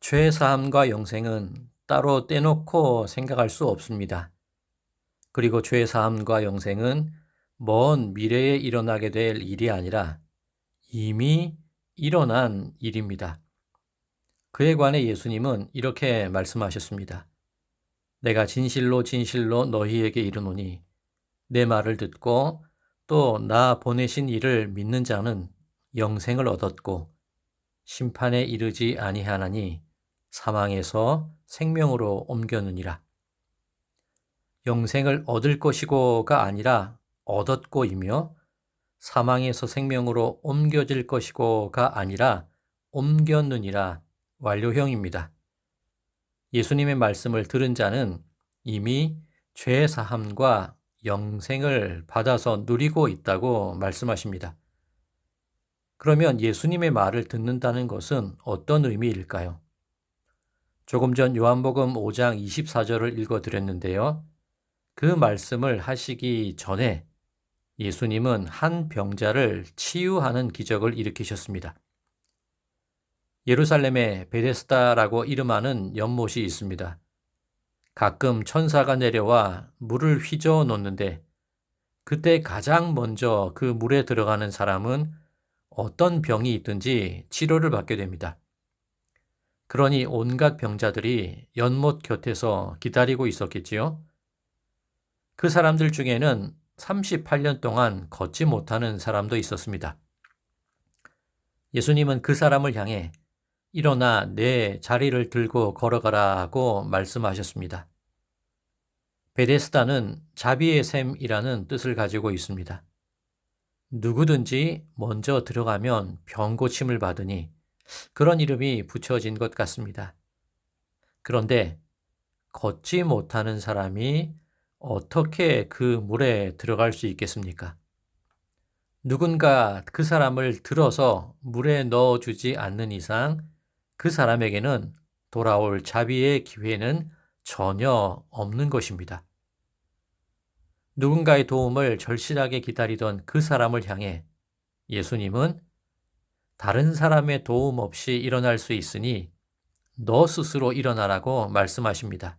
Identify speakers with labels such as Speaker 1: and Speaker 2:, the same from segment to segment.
Speaker 1: 죄 사함과 영생은 따로 떼놓고 생각할 수 없습니다. 그리고 죄 사함과 영생은 먼 미래에 일어나게 될 일이 아니라 이미 일어난 일입니다. 그에 관해 예수님은 이렇게 말씀하셨습니다. 내가 진실로 진실로 너희에게 이르노니 내 말을 듣고 또 나 보내신 이를 믿는 자는 영생을 얻었고 심판에 이르지 아니하나니 사망에서 생명으로 옮겼느니라. 영생을 얻을 것이고가 아니라 얻었고이며 사망에서 생명으로 옮겨질 것이고가 아니라 옮겼느니라 완료형입니다. 예수님의 말씀을 들은 자는 이미 죄 사함과 영생을 받아서 누리고 있다고 말씀하십니다. 그러면 예수님의 말을 듣는다는 것은 어떤 의미일까요? 조금 전 요한복음 5장 24절을 읽어드렸는데요. 그 말씀을 하시기 전에 예수님은 한 병자를 치유하는 기적을 일으키셨습니다. 예루살렘에 베데스다라고 이름하는 연못이 있습니다. 가끔 천사가 내려와 물을 휘저어 놓는데 그때 가장 먼저 그 물에 들어가는 사람은 어떤 병이 있든지 치료를 받게 됩니다. 그러니 온갖 병자들이 연못 곁에서 기다리고 있었겠지요. 그 사람들 중에는 38년 동안 걷지 못하는 사람도 있었습니다. 예수님은 그 사람을 향해 일어나 내 자리를 들고 걸어가라고 말씀하셨습니다. 베데스다는 자비의 샘이라는 뜻을 가지고 있습니다. 누구든지 먼저 들어가면 병 고침을 받으니 그런 이름이 붙여진 것 같습니다. 그런데 걷지 못하는 사람이 어떻게 그 물에 들어갈 수 있겠습니까? 누군가 그 사람을 들어서 물에 넣어주지 않는 이상 그 사람에게는 돌아올 자비의 기회는 전혀 없는 것입니다. 누군가의 도움을 절실하게 기다리던 그 사람을 향해 예수님은 다른 사람의 도움 없이 일어날 수 있으니 너 스스로 일어나라고 말씀하십니다.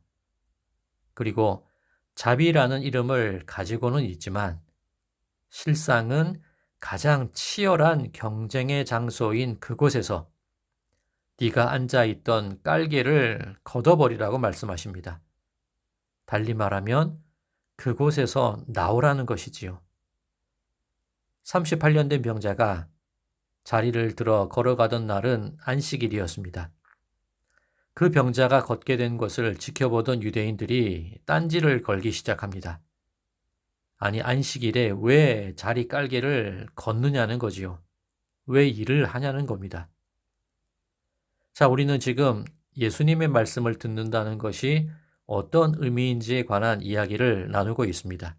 Speaker 1: 그리고 자비라는 이름을 가지고는 있지만 실상은 가장 치열한 경쟁의 장소인 그곳에서 네가 앉아있던 깔개를 걷어버리라고 말씀하십니다. 달리 말하면 그곳에서 나오라는 것이지요. 38년 된 병자가 자리를 들어 걸어가던 날은 안식일이었습니다. 그 병자가 걷게 된 것을 지켜보던 유대인들이 딴지를 걸기 시작합니다. 아니, 안식일에 왜 자리 깔개를 걷느냐는 거지요. 왜 일을 하냐는 겁니다. 자, 우리는 지금 예수님의 말씀을 듣는다는 것이 어떤 의미인지에 관한 이야기를 나누고 있습니다.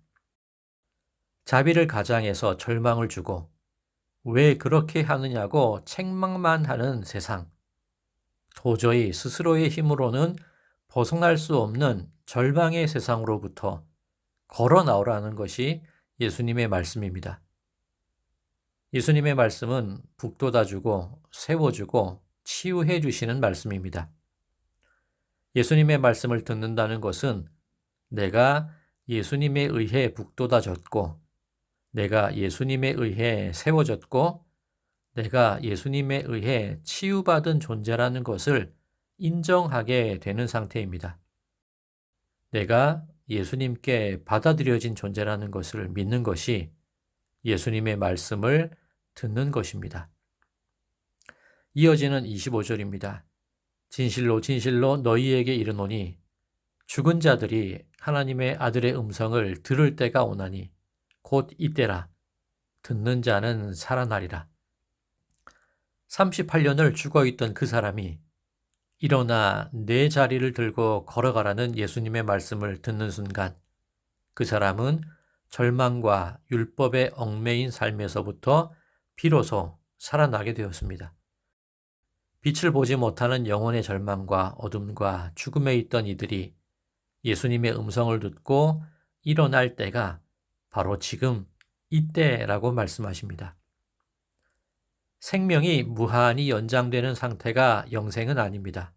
Speaker 1: 자비를 가장해서 절망을 주고 왜 그렇게 하느냐고 책망만 하는 세상, 도저히 스스로의 힘으로는 벗어날 수 없는 절망의 세상으로부터 걸어 나오라는 것이 예수님의 말씀입니다. 예수님의 말씀은 북돋아주고 세워주고 치유해 주시는 말씀입니다. 예수님의 말씀을 듣는다는 것은 내가 예수님에 의해 북돋아졌고 내가 예수님에 의해 세워졌고 내가 예수님에 의해 치유받은 존재라는 것을 인정하게 되는 상태입니다. 내가 예수님께 받아들여진 존재라는 것을 믿는 것이 예수님의 말씀을 듣는 것입니다. 이어지는 25절입니다. 진실로 진실로 너희에게 이르노니 죽은 자들이 하나님의 아들의 음성을 들을 때가 오나니 곧 이때라. 듣는 자는 살아나리라. 38년을 죽어있던 그 사람이 일어나 내 자리를 들고 걸어가라는 예수님의 말씀을 듣는 순간 그 사람은 절망과 율법의 얽매인 삶에서부터 비로소 살아나게 되었습니다. 빛을 보지 못하는 영혼의 절망과 어둠과 죽음에 있던 이들이 예수님의 음성을 듣고 일어날 때가 바로 지금 이때라고 말씀하십니다. 생명이 무한히 연장되는 상태가 영생은 아닙니다.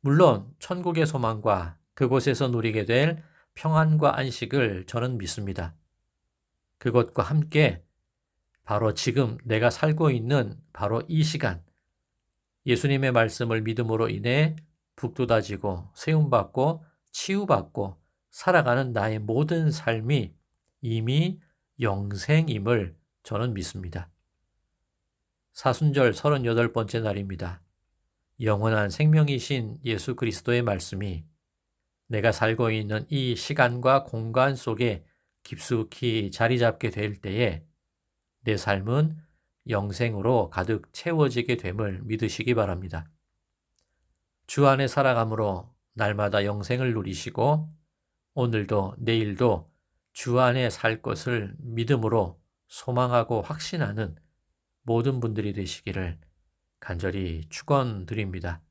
Speaker 1: 물론 천국의 소망과 그곳에서 누리게 될 평안과 안식을 저는 믿습니다. 그것과 함께 바로 지금 내가 살고 있는 바로 이 시간, 예수님의 말씀을 믿음으로 인해 북돋아지고 세움받고 치유받고 살아가는 나의 모든 삶이 이미 영생임을 저는 믿습니다. 사순절 38번째 날입니다. 영원한 생명이신 예수 그리스도의 말씀이 내가 살고 있는 이 시간과 공간 속에 깊숙이 자리 잡게 될 때에 내 삶은 영생으로 가득 채워지게 됨을 믿으시기 바랍니다. 주 안에 살아감으로 날마다 영생을 누리시고 오늘도 내일도 주 안에 살 것을 믿음으로 소망하고 확신하는 모든 분들이 되시기를 간절히 축원드립니다.